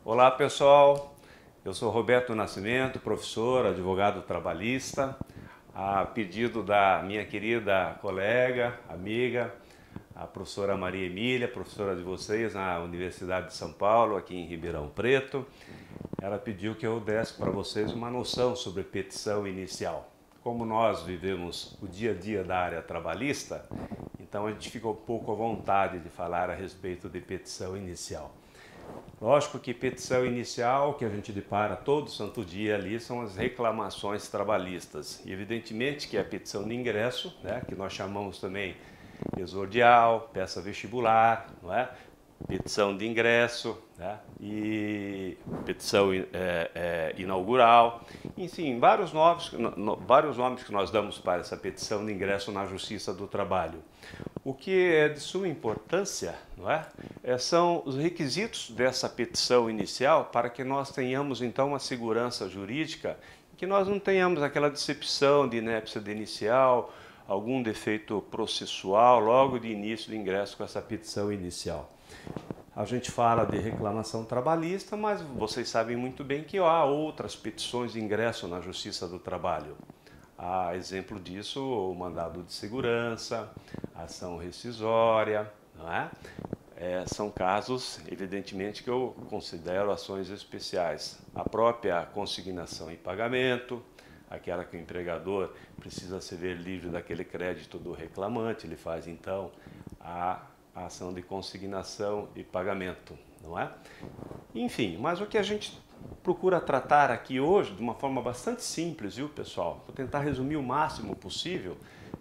Olá pessoal, eu sou Roberto Nascimento, professor, advogado trabalhista, a pedido da minha querida colega, amiga, a professora Maria Emília, professora de vocês na Universidade de São Paulo, aqui em Ribeirão Preto. Ela pediu que eu desse para vocês uma noção sobre petição inicial. Como nós vivemos o dia a dia da área trabalhista, então a gente fica um pouco à vontade de falar a respeito de petição inicial. Lógico que petição inicial, que a gente depara todo santo dia ali, são as reclamações trabalhistas. E evidentemente que a petição de ingresso, né, que nós chamamos também exordial, peça vestibular, não é? Petição de ingresso, né? E petição inaugural, enfim, vários nomes que nós damos para essa petição de ingresso na Justiça do Trabalho. O que é de suma importância, não é? São os requisitos dessa petição inicial para que nós tenhamos então uma segurança jurídica, que nós não tenhamos aquela decepção de inépcia de inicial, algum defeito processual logo de início do ingresso com essa petição inicial. A gente fala de reclamação trabalhista, mas vocês sabem muito bem que há outras petições de ingresso na Justiça do Trabalho. Há exemplo disso, o mandado de segurança, a ação rescisória, não é? São casos, evidentemente, que eu considero ações especiais. A própria consignação em pagamento, aquela que o empregador precisa se ver livre daquele crédito do reclamante, ele faz então a ação de consignação e pagamento, não é? Enfim, mas o que a gente procura tratar aqui hoje, de uma forma bastante simples, viu pessoal? Vou tentar resumir o máximo possível,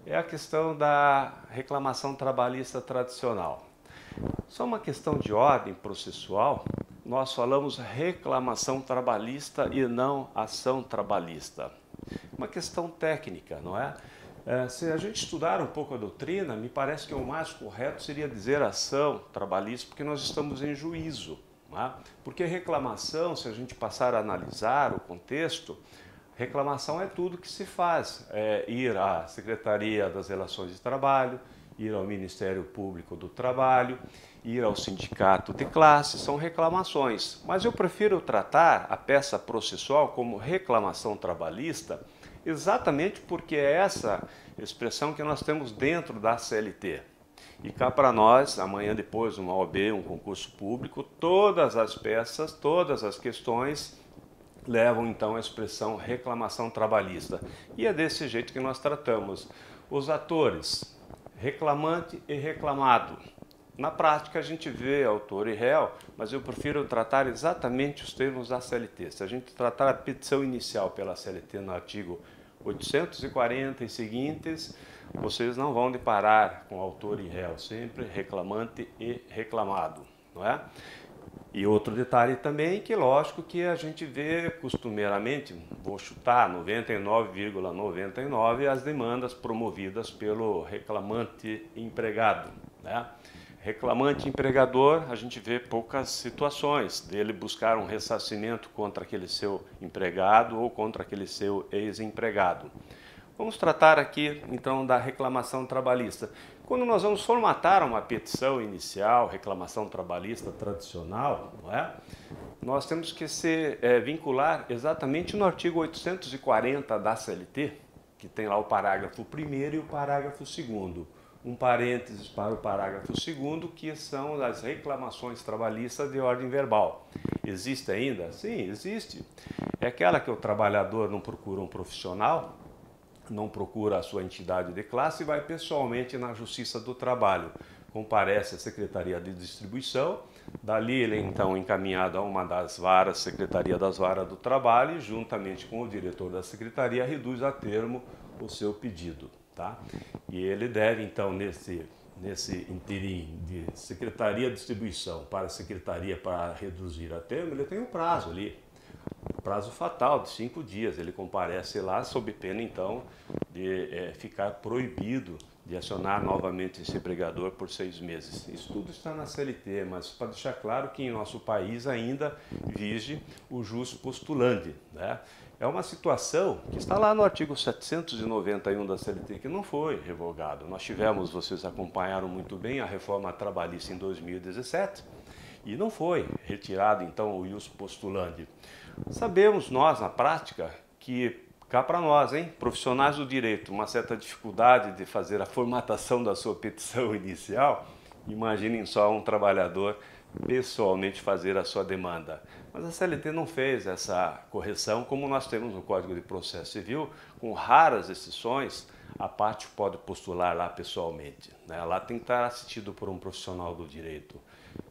é a questão da reclamação trabalhista tradicional. Só uma questão de ordem processual, nós falamos reclamação trabalhista e não ação trabalhista. Uma questão técnica, não é? Se a gente estudar um pouco a doutrina, me parece que o mais correto seria dizer ação trabalhista, porque nós estamos em juízo. Não é? Porque reclamação, se a gente passar a analisar o contexto, reclamação é tudo que se faz. Ir à Secretaria das Relações de Trabalho, ir ao Ministério Público do Trabalho, ir ao sindicato de classe, são reclamações. Mas eu prefiro tratar a peça processual como reclamação trabalhista, exatamente porque é essa expressão que nós temos dentro da CLT. E cá para nós, amanhã depois, uma OAB, um concurso público, todas as peças, todas as questões levam então a expressão reclamação trabalhista. E é desse jeito que nós tratamos. Os atores, reclamante e reclamado. Na prática a gente vê autor e réu, mas eu prefiro tratar exatamente os termos da CLT. Se a gente tratar a petição inicial pela CLT no artigo 840 e seguintes, vocês não vão deparar com autor e réu, sempre reclamante e reclamado, não é? E outro detalhe também, que lógico que a gente vê costumeiramente, vou chutar, 99,99 as demandas promovidas pelo reclamante empregado, né? Reclamante empregador, a gente vê poucas situações dele buscar um ressarcimento contra aquele seu empregado ou contra aquele seu ex-empregado. Vamos tratar aqui então da reclamação trabalhista. Quando nós vamos formatar uma petição inicial, reclamação trabalhista tradicional, não é? Nós temos que se vincular exatamente no artigo 840 da CLT, que tem lá o parágrafo 1º e o parágrafo 2º. Um parênteses para o parágrafo 2º, que são as reclamações trabalhistas de ordem verbal. Existe ainda? Sim, existe. É aquela que o trabalhador não procura um profissional, não procura a sua entidade de classe e vai pessoalmente na Justiça do Trabalho. Comparece à Secretaria de Distribuição, dali ele é então encaminhado a uma das varas, Secretaria das Varas do Trabalho, e juntamente com o diretor da Secretaria reduz a termo o seu pedido. Tá? E ele deve então nesse interim de Secretaria de Distribuição para Secretaria para reduzir a termo, ele tem um prazo ali. Prazo fatal de 5 dias, ele comparece lá sob pena então de ficar proibido de acionar novamente esse empregador por 6 meses. Isso tudo está na CLT, mas para deixar claro que em nosso país ainda vige o jus postulandi, né? É uma situação que está lá no artigo 791 da CLT, que não foi revogado. Nós tivemos, vocês acompanharam muito bem, a reforma trabalhista em 2017, E não foi retirado, então, o ius postulandi. Sabemos nós, na prática, que cá para nós, hein, profissionais do direito, uma certa dificuldade de fazer a formatação da sua petição inicial, imaginem só um trabalhador pessoalmente fazer a sua demanda. Mas a CLT não fez essa correção, como nós temos no Código de Processo Civil, com raras exceções, a parte pode postular lá pessoalmente, né? Lá tem que estar assistido por um profissional do direito,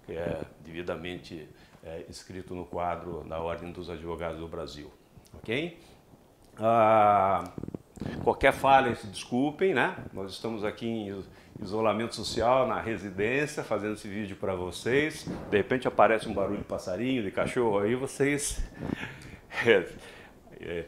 que é devidamente inscrito no quadro da Ordem dos Advogados do Brasil, ok? Qualquer falha, se desculpem, né? Nós estamos aqui em isolamento social, na residência, fazendo esse vídeo para vocês. De repente aparece um barulho de passarinho, de cachorro aí, vocês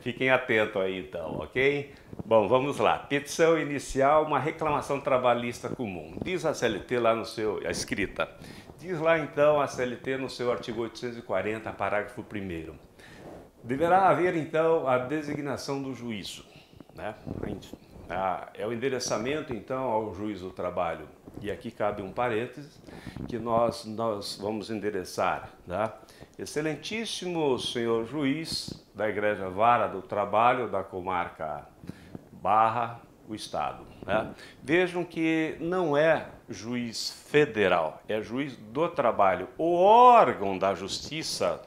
fiquem atentos aí então, ok? Bom, vamos lá. Petição inicial, uma reclamação trabalhista comum. Diz a CLT lá no seu, a escrita. Diz lá então a CLT no seu artigo 840, parágrafo 1º. Deverá haver então a designação do juízo, né? É o endereçamento então ao juiz do trabalho. E aqui cabe um parênteses que nós vamos endereçar, né? Excelentíssimo senhor juiz da Igreja Vara do Trabalho da comarca Barra, o Estado, né? Vejam que não é juiz federal, é juiz do trabalho. O órgão da justiça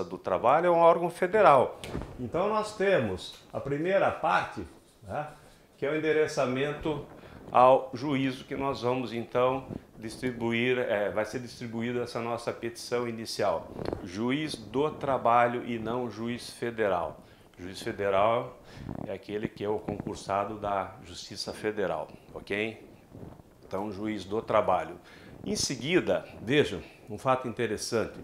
do trabalho é um órgão federal. Então nós temos a primeira parte, né, que é o endereçamento ao juízo que nós vamos então distribuir, vai ser distribuída essa nossa petição inicial. Juiz do trabalho e não juiz federal. Juiz federal é aquele que é o concursado da Justiça Federal, ok? Então, juiz do trabalho. Em seguida, vejam, um fato interessante.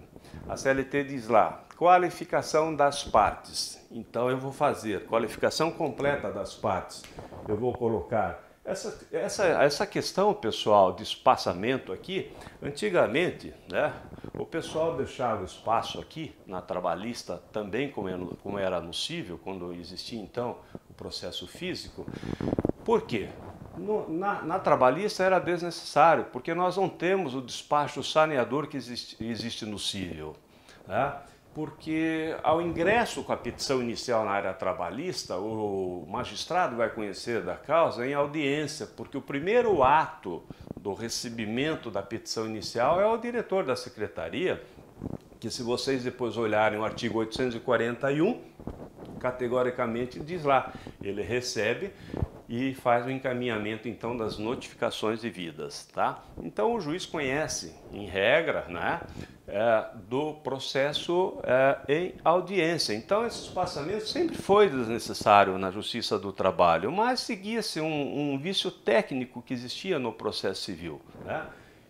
A CLT diz lá, qualificação das partes. Então, eu vou fazer qualificação completa das partes. Eu vou colocar essa questão, pessoal, de espaçamento aqui. Antigamente, né, o pessoal deixava o espaço aqui na trabalhista também, como era no cível, quando existia então o processo físico. Por quê? Na trabalhista era desnecessário, porque nós não temos o despacho saneador que existe no cível, né? Porque ao ingresso com a petição inicial na área trabalhista, o magistrado vai conhecer da causa em audiência, porque o primeiro ato do recebimento da petição inicial é o diretor da secretaria, que se vocês depois olharem o artigo 841, categoricamente diz lá, ele recebe e faz o encaminhamento então das notificações devidas, tá? Então o juiz conhece, em regra, né, do processo em audiência. Então esse espaçamento sempre foi desnecessário na Justiça do Trabalho, mas seguia-se um vício técnico que existia no processo civil, né?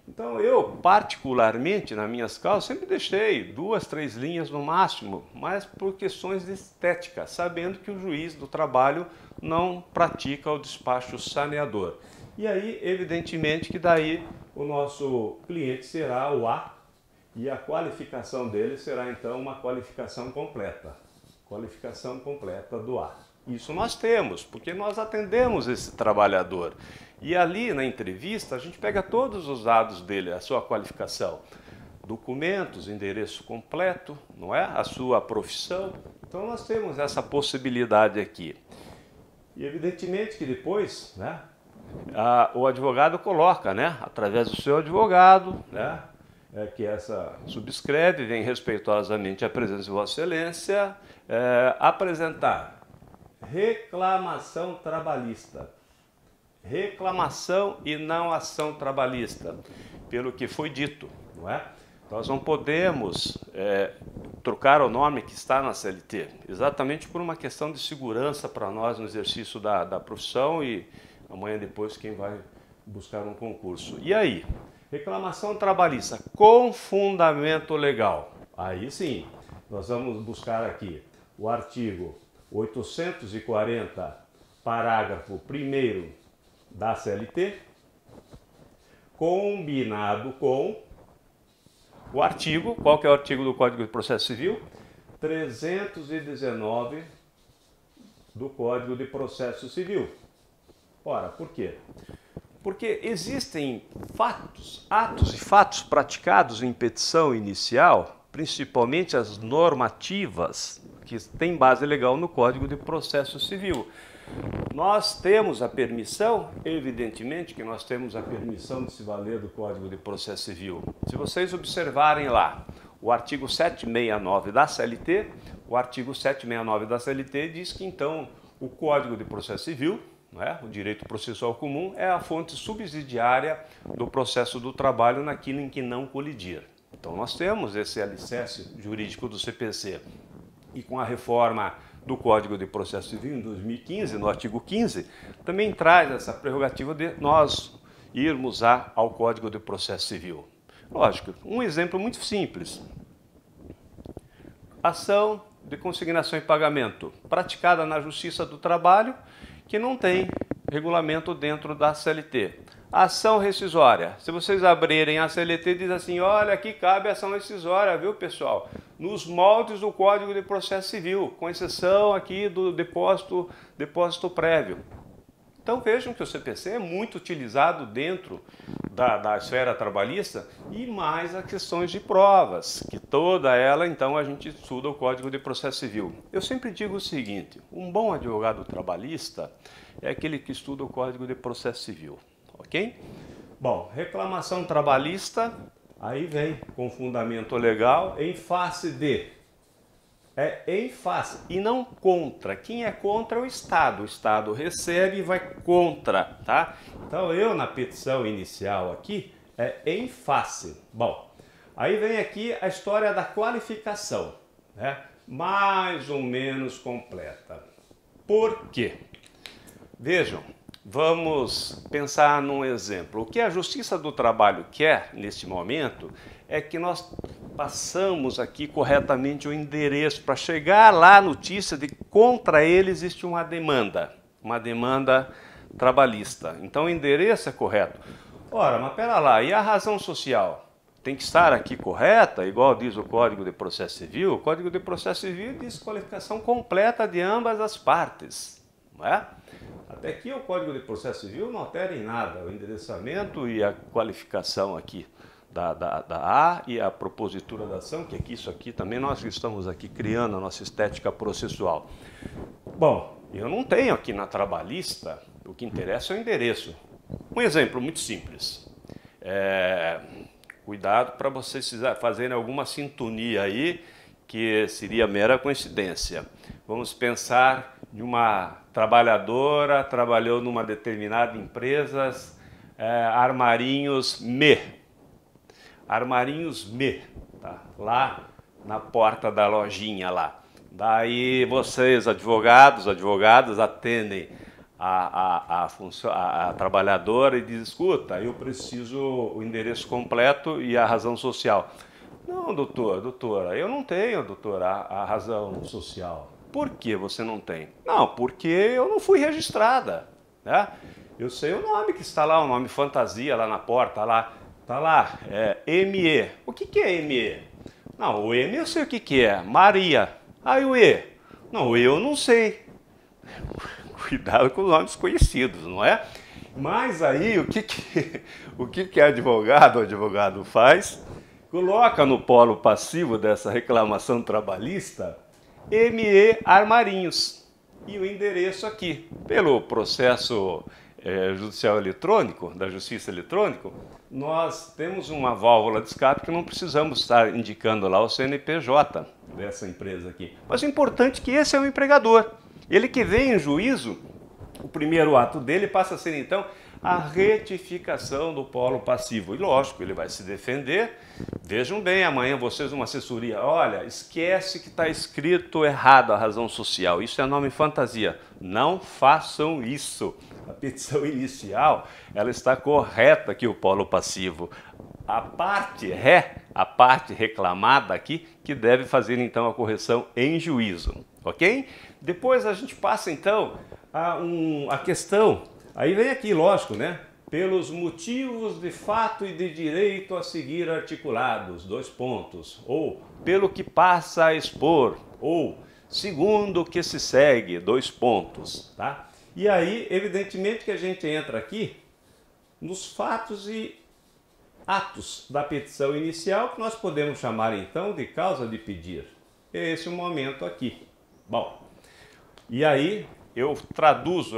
Então eu, particularmente, nas minhas causas, sempre deixei 2, 3 linhas no máximo, mas por questões de estética, sabendo que o juiz do trabalho não pratica o despacho saneador. E aí, evidentemente, que daí o nosso cliente será o A e a qualificação dele será, então, uma qualificação completa. Qualificação completa do A. Isso nós temos, porque nós atendemos esse trabalhador. E ali na entrevista a gente pega todos os dados dele, a sua qualificação, documentos, endereço completo, não é? A sua profissão. Então nós temos essa possibilidade aqui. E evidentemente que depois, né, o advogado coloca, né, através do seu advogado, né, que essa subscreve, vem respeitosamente à presença de Vossa Excelência, apresentar reclamação trabalhista. Reclamação e não ação trabalhista, pelo que foi dito, não é? Nós não podemos trocar o nome que está na CLT, exatamente por uma questão de segurança para nós no exercício da profissão e amanhã depois quem vai buscar um concurso. E aí? Reclamação trabalhista com fundamento legal. Aí sim, nós vamos buscar aqui o artigo 840, parágrafo 1º da CLT, combinado com o artigo, qual que é o artigo do Código de Processo Civil? 319 do Código de Processo Civil. Ora, por quê? Porque existem fatos, atos e fatos praticados em petição inicial, principalmente as normativas, que têm base legal no Código de Processo Civil. Nós temos a permissão, evidentemente que nós temos a permissão de se valer do Código de Processo Civil. Se vocês observarem lá o artigo 769 da CLT, o artigo 769 da CLT diz que então o Código de Processo Civil, o direito processual comum, é a fonte subsidiária do processo do trabalho naquilo em que não colidir. Então nós temos esse alicerce jurídico do CPC. E com a reforma do Código de Processo Civil em 2015, no artigo 15, também traz essa prerrogativa de nós irmos ao Código de Processo Civil. Lógico, um exemplo muito simples. Ação de consignação e pagamento praticada na Justiça do Trabalho que não tem regulamento dentro da CLT. Ação rescisória. Se vocês abrirem a CLT, diz assim, olha, aqui cabe ação rescisória, viu, pessoal? Nos moldes do Código de Processo Civil, com exceção aqui do depósito prévio. Então vejam que o CPC é muito utilizado dentro da esfera trabalhista e mais as questões de provas, que toda ela, então, a gente estuda o Código de Processo Civil. Eu sempre digo o seguinte, um bom advogado trabalhista é aquele que estuda o Código de Processo Civil, ok? Bom, reclamação trabalhista, aí vem com fundamento legal em face de. É em face e não contra. Quem é contra é o Estado. O Estado recebe e vai contra, tá? Então eu na petição inicial aqui é em face. Bom, aí vem aqui a história da qualificação, né? Mais ou menos completa. Por quê? Vejam, vamos pensar num exemplo. O que a Justiça do Trabalho quer neste momento é que nós passamos aqui corretamente o endereço para chegar lá a notícia de que contra ele existe uma demanda trabalhista. Então o endereço é correto. Ora, mas pera lá, e a razão social? Tem que estar aqui correta, igual diz o Código de Processo Civil? O Código de Processo Civil diz qualificação completa de ambas as partes, não é? Até aqui o Código de Processo Civil não altera em nada o endereçamento e a qualificação aqui da A e a propositura da ação, que aqui, isso aqui também nós estamos aqui criando a nossa estética processual. Bom, eu não tenho aqui na trabalhista, o que interessa é o endereço. Um exemplo muito simples. Cuidado para vocês fazerem alguma sintonia aí, que seria mera coincidência. Vamos pensar de uma trabalhadora, trabalhou numa determinada empresa, Armarinhos Me. Armarinhos Me, tá? Lá na porta da lojinha lá. Daí vocês, advogadas, atendem a trabalhadora e diz, escuta, eu preciso o endereço completo e a razão social. Não, doutora, eu não tenho, doutora, a razão social. Por que você não tem? Não, porque eu não fui registrada, né? Eu sei o nome que está lá, o nome fantasia lá na porta, lá. Tá lá, ME. O que é ME? Não, o M eu sei o que é, Maria. Aí o E? Não, o E eu não sei. Cuidado com os nomes conhecidos, não é? Mas aí, o que advogado faz? Coloca no polo passivo dessa reclamação trabalhista ME Armarinhos. E o endereço aqui, pelo processo judicial eletrônico, da Justiça Eletrônica, nós temos uma válvula de escape que não precisamos estar indicando lá o CNPJ dessa empresa aqui. Mas o importante é que esse é o empregador. Ele que vem em juízo, o primeiro ato dele passa a ser então a retificação do polo passivo. E lógico, ele vai se defender. Vejam bem, amanhã vocês numa assessoria, olha, esquece que está escrito errado a razão social. Isso é nome fantasia. Não façam isso. A petição inicial, ela está correta aqui, o polo passivo. A parte reclamada aqui, que deve fazer então a correção em juízo, ok? Depois a gente passa então a questão, aí vem aqui, lógico, né? Pelos motivos de fato e de direito a seguir articulados, 2 pontos, ou pelo que passa a expor, ou segundo o que se segue, 2 pontos, tá? E aí, evidentemente que a gente entra aqui nos fatos e atos da petição inicial, que nós podemos chamar então de causa de pedir. É esse o momento aqui. Bom, e aí eu traduzo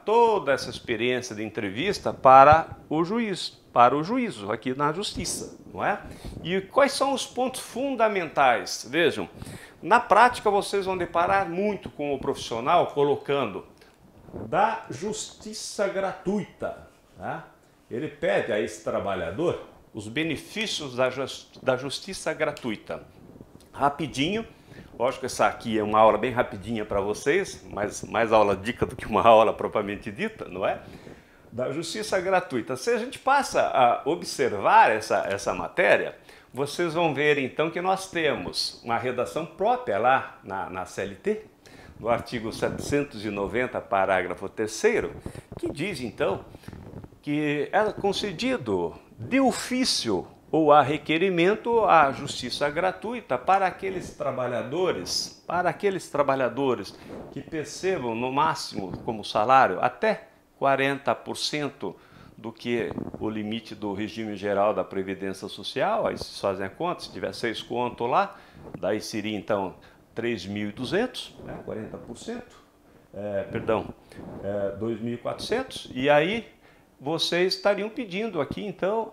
toda essa experiência de entrevista para o juízo aqui na justiça, não é? E quais são os pontos fundamentais? Vejam, na prática vocês vão deparar muito com o profissional colocando da justiça gratuita, tá? Ele pede a esse trabalhador os benefícios da justiça gratuita. Rapidinho, lógico que essa aqui é uma aula bem rapidinha para vocês, mas mais aula dica do que uma aula propriamente dita, não é? Da justiça gratuita. Se a gente passa a observar essa matéria, vocês vão ver então que nós temos uma redação própria lá na CLT, no artigo 790, parágrafo 3º, que diz então que é concedido de ofício ou a requerimento a justiça gratuita para aqueles trabalhadores que percebam no máximo como salário até 40% do que o limite do regime geral da Previdência Social. Aí vocês fazem a conta, se tiver 6 contos lá, daí seria então 3.200, né, 40%, perdão, 2.400, e aí vocês estariam pedindo aqui, então,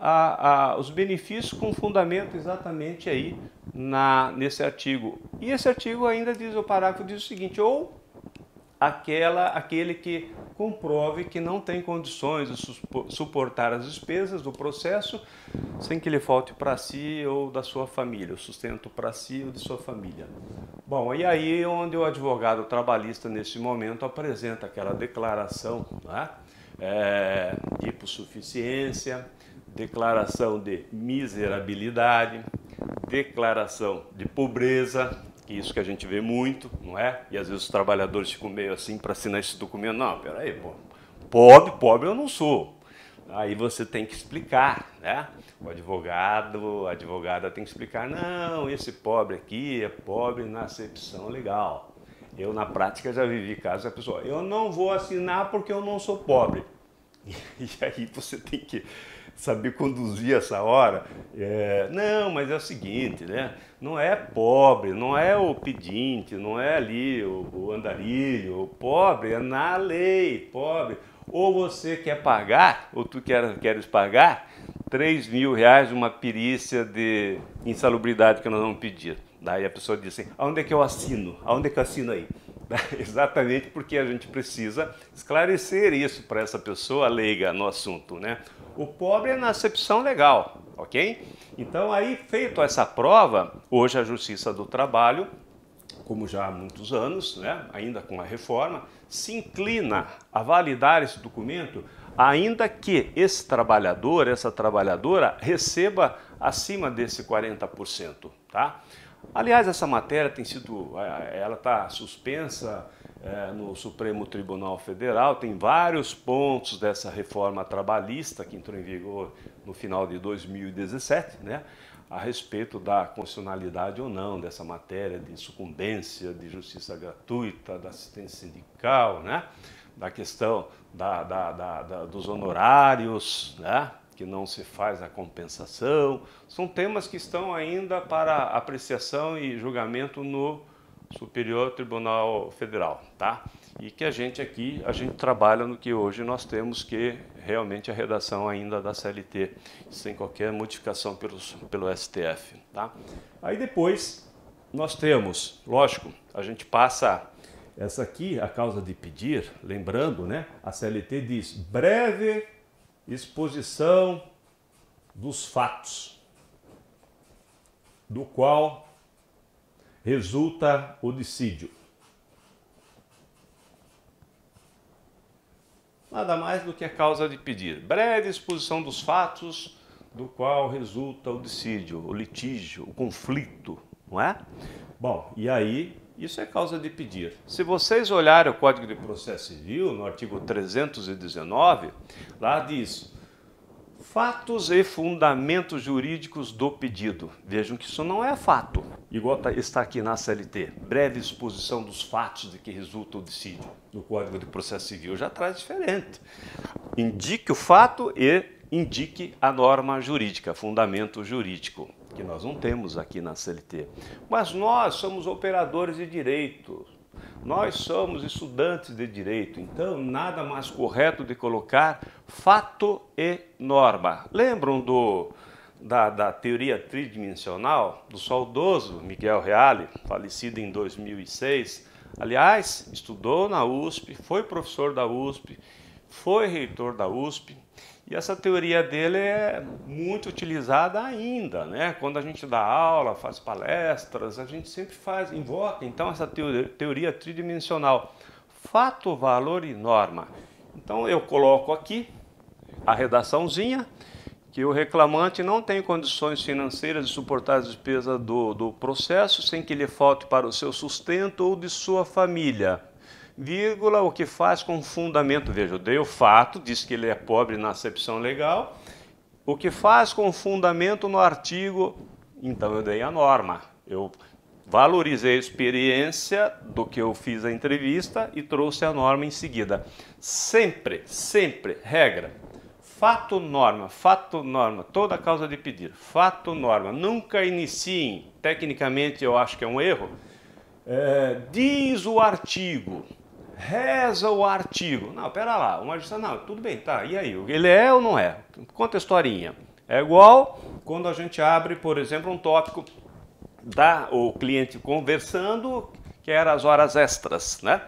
os benefícios com fundamento exatamente aí nesse artigo. E esse artigo ainda diz, o parágrafo diz o seguinte, ou aquele que comprove que não tem condições de suportar as despesas do processo sem que lhe falte para si ou da sua família, o sustento para si ou de sua família. Bom, e aí onde o advogado trabalhista, nesse momento, apresenta aquela declaração, né? De hipossuficiência, declaração de miserabilidade, declaração de pobreza, que isso que a gente vê muito, não é? E às vezes os trabalhadores ficam meio assim para assinar esse documento. Não, peraí, pobre eu não sou. Aí você tem que explicar, né? O advogado, a advogada tem que explicar, não, esse pobre aqui é pobre na acepção legal. Eu, na prática, já vivi casos da pessoa, eu não vou assinar porque eu não sou pobre. E aí você tem que saber conduzir essa hora. Não, mas é o seguinte, né? Não é pobre, não é o pedinte, não é ali o andarilho. O pobre é na lei, pobre. Ou você quer pagar, ou tu queres pagar R$3.000 uma perícia de insalubridade que nós vamos pedir. Daí a pessoa diz assim, aonde é que eu assino? Aonde é que eu assino aí? Exatamente porque a gente precisa esclarecer isso para essa pessoa leiga no assunto, né? O pobre é na acepção legal, ok? Então aí, feito essa prova, hoje a Justiça do Trabalho, como já há muitos anos, né, ainda com a reforma, se inclina a validar esse documento, ainda que esse trabalhador, essa trabalhadora, receba acima desse 40%, tá? Aliás, essa matéria ela está suspensa no Supremo Tribunal Federal, tem vários pontos dessa reforma trabalhista que entrou em vigor no final de 2017, né, a respeito da constitucionalidade ou não dessa matéria de sucumbência, de justiça gratuita, da assistência sindical, né, da questão dos honorários, né, que não se faz a compensação. São temas que estão ainda para apreciação e julgamento no Superior Tribunal Federal, tá? E que a gente trabalha no que hoje nós temos, que realmente a redação ainda da CLT, sem qualquer modificação pelo STF, tá? Aí depois nós temos, lógico, a gente passa essa aqui, a causa de pedir, lembrando, né? A CLT diz breve exposição dos fatos, do qual resulta o dissídio. Nada mais do que a causa de pedir. Breve exposição dos fatos, do qual resulta o dissídio, o litígio, o conflito, não é? Bom, e aí, isso é causa de pedir. Se vocês olharem o Código de Processo Civil, no artigo 319, lá diz fatos e fundamentos jurídicos do pedido. Vejam que isso não é fato, igual está aqui na CLT, breve exposição dos fatos de que resulta o dissídio. No Código de Processo Civil já traz diferente. Indique o fato e indique a norma jurídica, fundamento jurídico, que nós não temos aqui na CLT. Mas nós somos operadores de direito, nós somos estudantes de direito, então nada mais correto de colocar fato e norma. Lembram da teoria tridimensional do saudoso Miguel Reale, falecido em 2006? Aliás, estudou na USP, foi professor da USP, foi reitor da USP, e essa teoria dele é muito utilizada ainda, né? Quando a gente dá aula, faz palestras, a gente sempre invoca então essa teoria tridimensional, fato, valor e norma. Então eu coloco aqui a redaçãozinha, que o reclamante não tem condições financeiras de suportar as despesas do processo sem que lhe falte para o seu sustento ou de sua família, vírgula, o que faz com fundamento, veja, eu dei o fato, diz que ele é pobre na acepção legal, o que faz com fundamento no artigo, então eu dei a norma, eu valorizei a experiência do que eu fiz a entrevista e trouxe a norma em seguida. Sempre, regra, fato, norma, toda causa de pedir, fato, norma, nunca iniciem, tecnicamente eu acho que é um erro, diz o artigo, reza o artigo. Não, pera lá, o magistrado, não, tudo bem, tá, e aí, ele é ou não é? Conta a historinha. É igual quando a gente abre, por exemplo, um tópico o cliente conversando, que era as horas extras, né?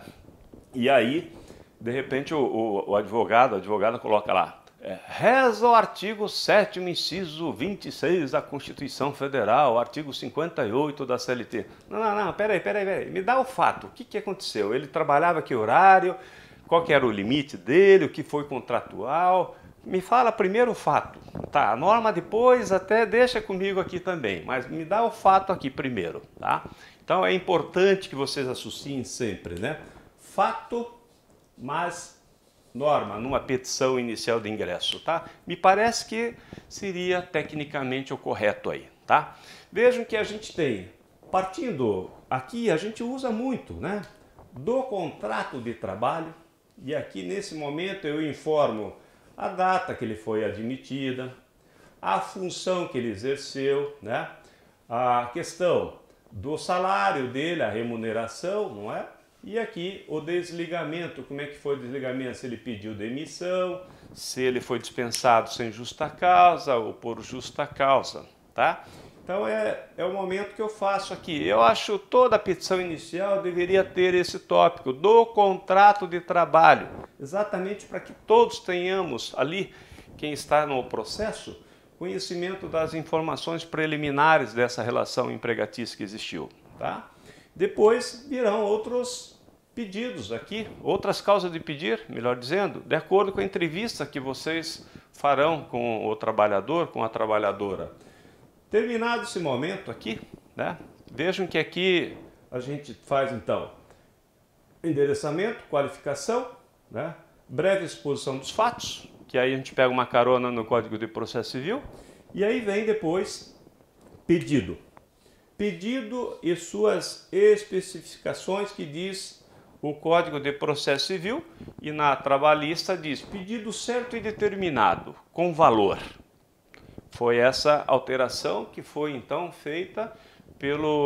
E aí, de repente, o advogado, a advogada coloca lá, reza o artigo 7º, inciso 26 da Constituição Federal, artigo 58 da CLT. Não, peraí, me dá o fato, o que aconteceu? Ele trabalhava que horário, qual que era o limite dele, o que foi contratual? Me fala primeiro o fato, tá? A norma depois até deixa comigo aqui também, mas me dá o fato aqui primeiro, tá? Então é importante que vocês associem sempre, né? Fato, mas norma, numa petição inicial de ingresso, tá? Me parece que seria tecnicamente o correto aí, tá? Vejam que a gente tem, partindo aqui, a gente usa muito, né? Do contrato de trabalho, e aqui nesse momento eu informo a data que ele foi admitida, a função que ele exerceu, né? A questão do salário dele, a remuneração, não é? E aqui o desligamento, como é que foi o desligamento? Se ele pediu demissão, se ele foi dispensado sem justa causa ou por justa causa, tá? Então é o momento que eu faço aqui. Eu acho que toda a petição inicial deveria ter esse tópico do contrato de trabalho, exatamente para que todos tenhamos ali, quem está no processo, conhecimento das informações preliminares dessa relação empregatícia que existiu, tá? Depois virão outros pedidos aqui, outras causas de pedir, melhor dizendo, de acordo com a entrevista que vocês farão com o trabalhador, com a trabalhadora. Terminado esse momento aqui, né, vejam que aqui a gente faz então endereçamento, qualificação, né, breve exposição dos fatos, que aí a gente pega uma carona no Código de Processo Civil, e aí vem depois pedido. Pedido e suas especificações que diz o Código de Processo Civil, e na trabalhista diz pedido certo e determinado, com valor. Foi essa alteração que foi então feita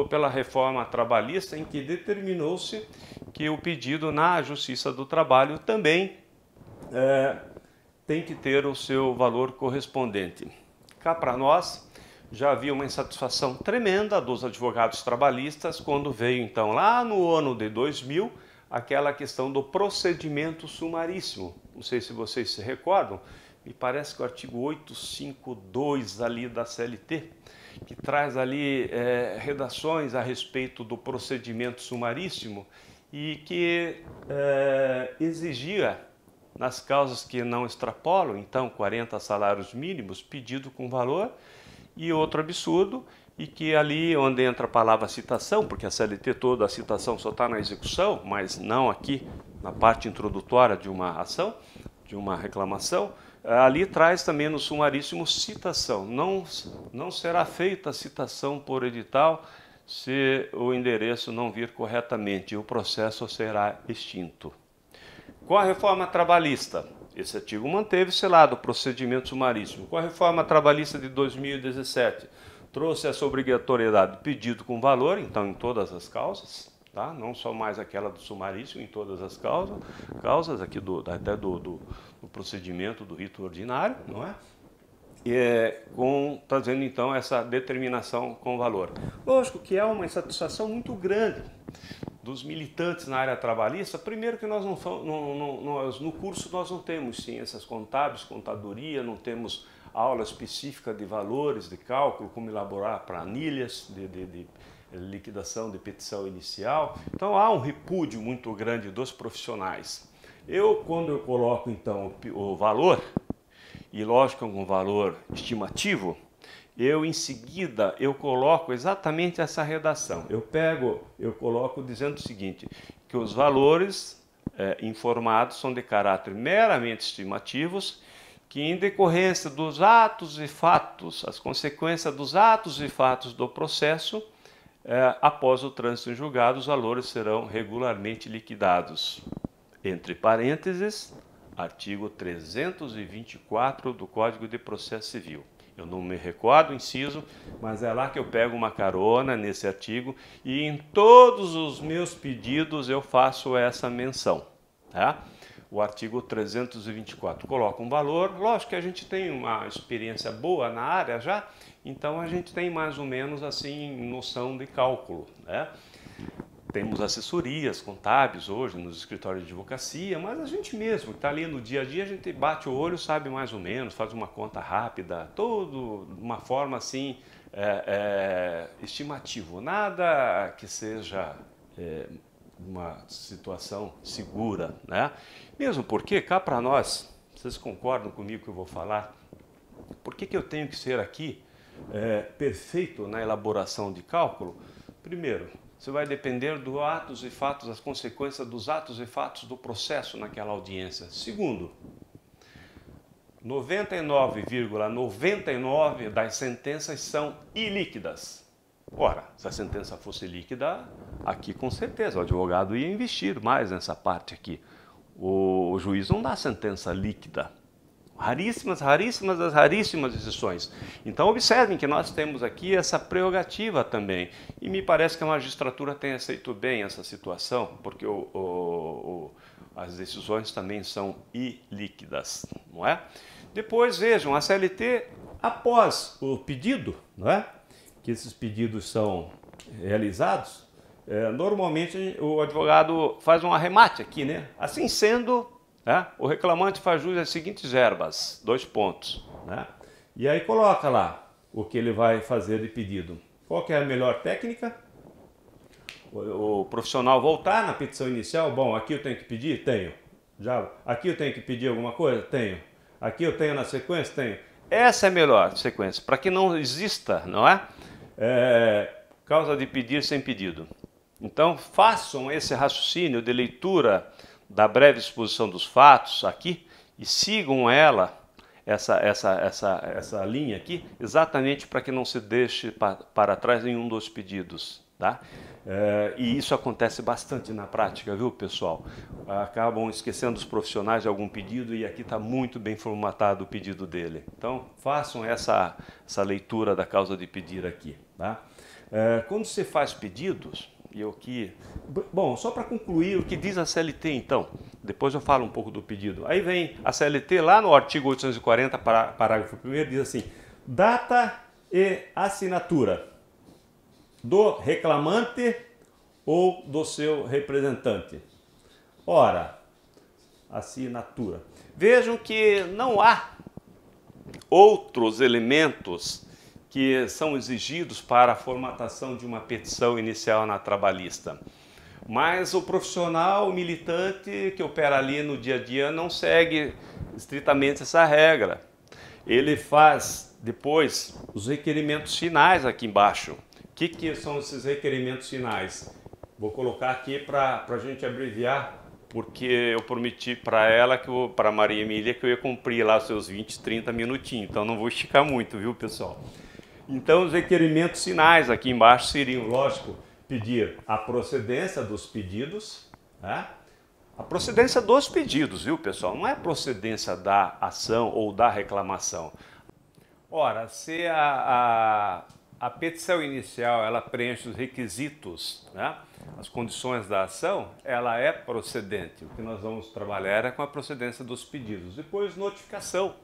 pela reforma trabalhista, em que determinou-se que o pedido na Justiça do Trabalho também tem que ter o seu valor correspondente. Cá para nós, já havia uma insatisfação tremenda dos advogados trabalhistas quando veio então lá no ano de 2000 aquela questão do procedimento sumaríssimo. Não sei se vocês se recordam, me parece que o artigo 852 ali da CLT, que traz ali redações a respeito do procedimento sumaríssimo e que exigia, nas causas que não extrapolam, então 40 salários mínimos, pedido com valor. E outro absurdo, e que ali onde entra a palavra citação, porque a CLT toda a citação só está na execução, mas não aqui na parte introdutória de uma ação, de uma reclamação, ali traz também no sumaríssimo citação. Não será feita citação por edital se o endereço não vir corretamente, o processo será extinto. Com a reforma trabalhista, esse artigo manteve-se lá do procedimento sumaríssimo. Com a reforma trabalhista de 2017, trouxe essa obrigatoriedade de pedido com valor, então em todas as causas, tá? Não só mais aquela do sumaríssimo, em todas as causas aqui até do procedimento do rito ordinário, não é? Trazendo então essa determinação com valor. Lógico que é uma insatisfação muito grande dos militantes na área trabalhista. Primeiro que nós no curso nós não temos ciências contábeis, contadoria, não temos aula específica de valores, de cálculo, como elaborar planilhas de liquidação de petição inicial. Então há um repúdio muito grande dos profissionais. Quando eu coloco então o valor, e lógico um valor estimativo, em seguida eu coloco exatamente essa redação. Eu coloco dizendo o seguinte, que os valores informados são de caráter meramente estimativos, que em decorrência dos atos e fatos, as consequências dos atos e fatos do processo, após o trânsito em julgado, os valores serão regularmente liquidados. Entre parênteses, artigo 324 do Código de Processo Civil. Eu não me recordo o inciso, mas é lá que eu pego uma carona nesse artigo e em todos os meus pedidos eu faço essa menção. Tá? O artigo 324 coloca um valor, lógico que a gente tem uma experiência boa na área já, então a gente tem mais ou menos assim noção de cálculo, né? Temos assessorias contábeis hoje nos escritórios de advocacia, mas a gente mesmo que está ali no dia a dia, a gente bate o olho, sabe mais ou menos, faz uma conta rápida, tudo de uma forma assim, estimativa, nada que seja uma situação segura, né? Mesmo porque, cá para nós, vocês concordam comigo que eu vou falar, por que eu tenho que ser aqui perfeito na elaboração de cálculo? Primeiro, você vai depender dos atos e fatos, as consequências dos atos e fatos do processo naquela audiência. Segundo, 99,99% das sentenças são ilíquidas. Ora, se a sentença fosse líquida, aqui com certeza o advogado ia investir mais nessa parte aqui. O juiz não dá sentença líquida. Raríssimas exceções. Então observem que nós temos aqui essa prerrogativa também. E me parece que a magistratura tem aceito bem essa situação, porque as decisões também são ilíquidas, não é? Depois vejam, a CLT, após o pedido, não é? Que esses pedidos são realizados, normalmente o advogado faz um arremate aqui, né? Assim sendo, o reclamante faz jus às seguintes verbas, 2 pontos, né? E aí coloca lá o que ele vai fazer de pedido. Qual que é a melhor técnica? O profissional voltar na petição inicial, bom, aqui eu tenho que pedir? Tenho. Aqui eu tenho que pedir alguma coisa? Tenho. Aqui eu tenho na sequência? Tenho. Essa é a melhor sequência, para que não exista, não é? Causa de pedir sem pedido. Então façam esse raciocínio de leitura da breve exposição dos fatos aqui e sigam essa linha aqui, exatamente para que não se deixe para trás nenhum dos pedidos, tá? E isso acontece bastante na prática, viu, pessoal? Acabam esquecendo os profissionais de algum pedido e aqui está muito bem formatado o pedido dele. Então façam essa leitura da causa de pedir aqui, tá? Quando você faz pedidos, bom, só para concluir o que diz a CLT então, depois eu falo um pouco do pedido. Aí vem a CLT lá no artigo 840, parágrafo 1º, diz assim, data e assinatura do reclamante ou do seu representante. Ora, assinatura. Vejam que não há outros elementos que são exigidos para a formatação de uma petição inicial na trabalhista. Mas o profissional, o militante que opera ali no dia a dia não segue estritamente essa regra. Ele faz depois os requerimentos finais aqui embaixo. O que são esses requerimentos finais? Vou colocar aqui para a gente abreviar, porque eu prometi para ela, para a Maria Emília, que eu ia cumprir lá os seus 20, 30 minutinhos. Então não vou esticar muito, viu, pessoal? Então, os requerimentos finais aqui embaixo seriam, lógico, pedir a procedência dos pedidos, né? A procedência dos pedidos, viu, pessoal? Não é a procedência da ação ou da reclamação. Ora, se a petição inicial ela preenche os requisitos, né, as condições da ação, ela é procedente. O que nós vamos trabalhar é com a procedência dos pedidos. Depois, notificação.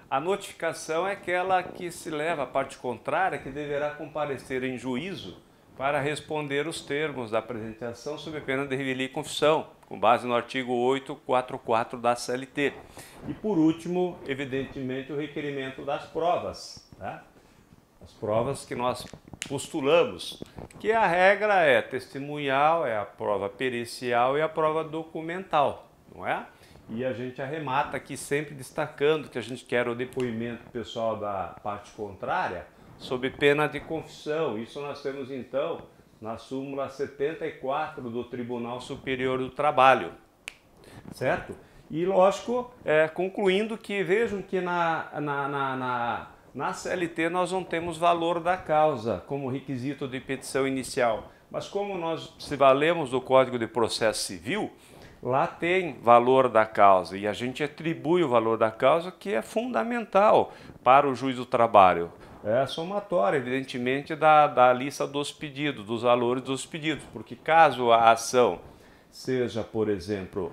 A notificação é aquela que se leva à parte contrária, que deverá comparecer em juízo para responder os termos da apresentação sob pena de revelia e confissão, com base no artigo 844 da CLT. E por último, evidentemente, o requerimento das provas, né? As provas que nós postulamos, que a regra é testemunhal, é a prova pericial e a prova documental, não é? E a gente arremata aqui sempre destacando que a gente quer o depoimento pessoal da parte contrária sob pena de confissão. Isso nós temos então na súmula 74 do Tribunal Superior do Trabalho, certo? E lógico, concluindo que vejam que na CLT nós não temos valor da causa como requisito de petição inicial, mas como nós se valemos do Código de Processo Civil, lá tem valor da causa e a gente atribui o valor da causa, que é fundamental para o juiz do trabalho. É somatória, evidentemente, da lista dos pedidos, dos valores dos pedidos, porque caso a ação seja, por exemplo,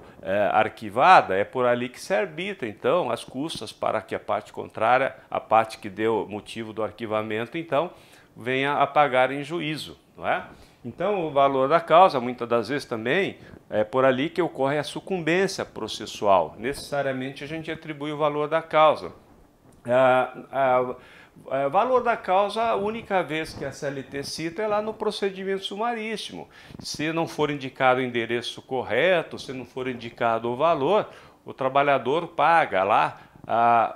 arquivada, é por ali que se arbitra, então, as custas para que a parte contrária, a parte que deu motivo do arquivamento, então, venha a pagar em juízo, não é? Então, o valor da causa, muitas das vezes também, é por ali que ocorre a sucumbência processual. Necessariamente, a gente atribui o valor da causa. Valor da causa, a única vez que a CLT cita é lá no procedimento sumaríssimo. Se não for indicado o endereço correto, se não for indicado o valor, o trabalhador paga lá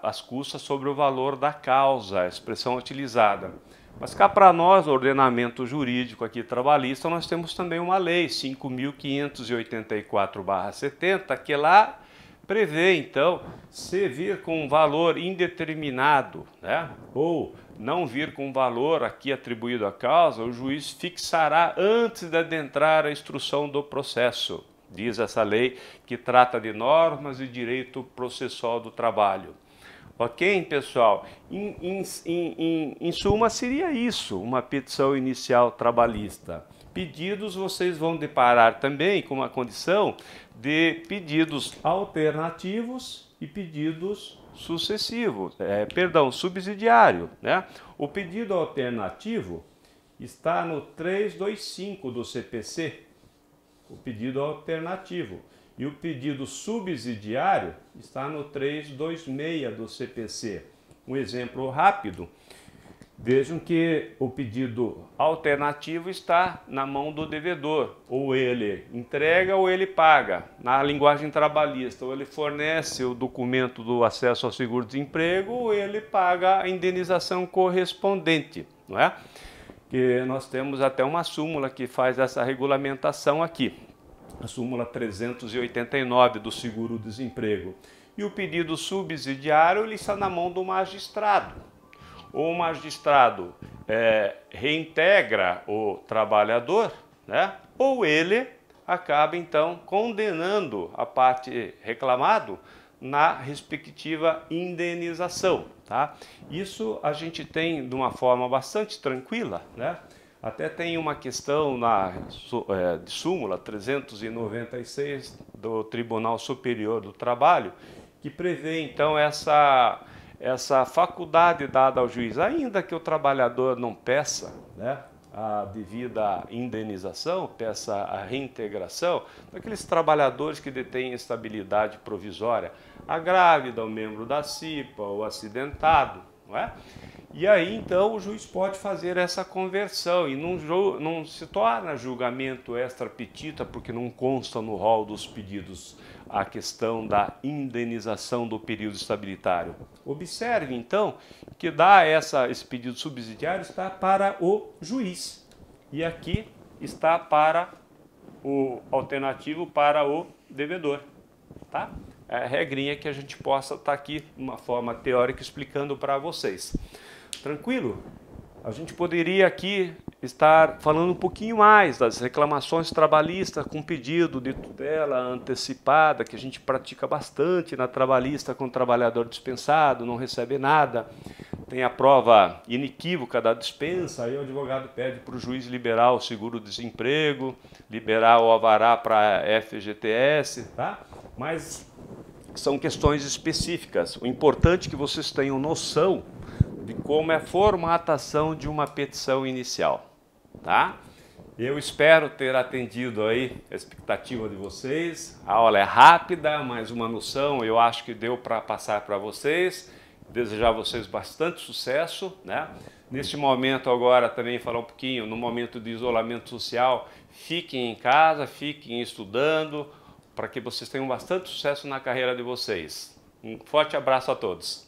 as custas sobre o valor da causa, a expressão utilizada. Mas cá para nós, o ordenamento jurídico aqui trabalhista, nós temos também uma lei 5.584/70, que lá prevê, então, se vir com um valor indeterminado, né, ou não vir com um valor aqui atribuído à causa, o juiz fixará antes de adentrar a instrução do processo. Diz essa lei que trata de normas e direito processual do trabalho. Ok, pessoal? Em suma, seria isso, uma petição inicial trabalhista. Pedidos vocês vão deparar também com uma condição de pedidos alternativos e pedidos sucessivos, subsidiário, né? O pedido alternativo está no 325 do CPC, o pedido alternativo. E o pedido subsidiário está no 326 do CPC. Um exemplo rápido. Vejam que o pedido alternativo está na mão do devedor. Ou ele entrega ou ele paga. Na linguagem trabalhista, ou ele fornece o documento do acesso ao seguro-desemprego ou ele paga a indenização correspondente, não é? Que nós temos até uma súmula que faz essa regulamentação aqui. A súmula 389 do seguro-desemprego. E o pedido subsidiário ele está na mão do magistrado. O magistrado reintegra o trabalhador, né? Ou ele acaba, então, condenando a parte reclamado na respectiva indenização, tá? Isso a gente tem de uma forma bastante tranquila, né? Até tem uma questão de súmula 396 do Tribunal Superior do Trabalho, que prevê, então, essa faculdade dada ao juiz, ainda que o trabalhador não peça, né, a devida indenização, peça a reintegração, daqueles trabalhadores que detêm estabilidade provisória, a grávida, o membro da CIPA, o acidentado, não é? E aí, então, o juiz pode fazer essa conversão e não se torna julgamento extra petita, porque não consta no rol dos pedidos a questão da indenização do período estabilitário. Observe, então, que esse pedido subsidiário está para o juiz e aqui está para o alternativo para o devedor, tá? É a regrinha que a gente possa estar aqui de uma forma teórica explicando para vocês. Tranquilo? A gente poderia aqui estar falando um pouquinho mais das reclamações trabalhistas com pedido de tutela antecipada, que a gente pratica bastante na trabalhista com o trabalhador dispensado, não recebe nada, tem a prova inequívoca da dispensa, aí o advogado pede para o juiz liberar o seguro-desemprego, liberar o alvará para a FGTS, tá? Mas são questões específicas. O importante é que vocês tenham noção de como é a formatação de uma petição inicial, tá? Eu espero ter atendido aí a expectativa de vocês. A aula é rápida, mas uma noção eu acho que deu para passar para vocês. Desejar a vocês bastante sucesso, né? Neste momento agora também falar um pouquinho, no momento de isolamento social, fiquem em casa, fiquem estudando, para que vocês tenham bastante sucesso na carreira de vocês. Um forte abraço a todos.